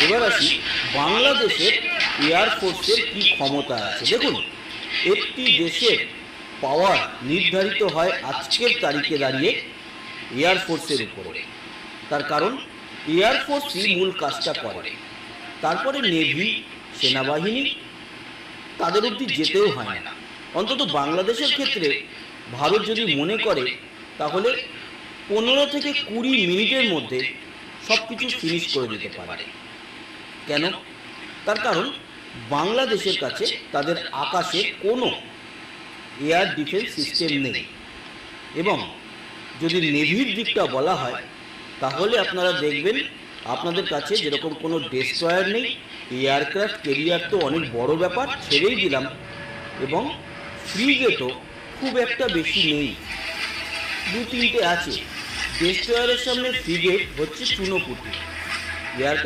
এবার আসি বাংলাদেশের এয়ারফোর্সের কি ক্ষমতা আছে। দেখুন, একটি দেশের পাওয়ার নির্ধারিত হয় আজকের তারিখে দাঁড়িয়ে এয়ারফোর্সের উপরে। তার কারণ এয়ারফোর্সই মূল কাজটা করে। তারপরে নেভি, সেনাবাহিনী, তাদের অবধি যেতেও হয় না। অন্তত বাংলাদেশের ক্ষেত্রে ভারত যদি মনে করে তাহলে 15 থেকে 20 মিনিটের মধ্যে সব কিছু ফিনিশ করে দিতে পারে। কেন? তার কারণ বাংলাদেশের কাছে তাদের আকাশে কোনো এয়ার ডিফেন্স সিস্টেম নেই। এবং যদি নেভির দিকটা বলা হয় তাহলে আপনারা দেখবেন আপনাদের কাছে যেরকম কোনো ডেস্ট্রয়ার নেই, এয়ারক্রাফট ক্যারিয়ার তো অনেক বড় ব্যাপার, ছেড়েই দিলাম, এবং ফ্রিগেটও খুব একটা বেশি নেই, 2-3টে আছে। ডেস্ট্রয়ারের সামনে ফ্রিগেট হচ্ছে চুনোপুটি। এয়ারক্রাফট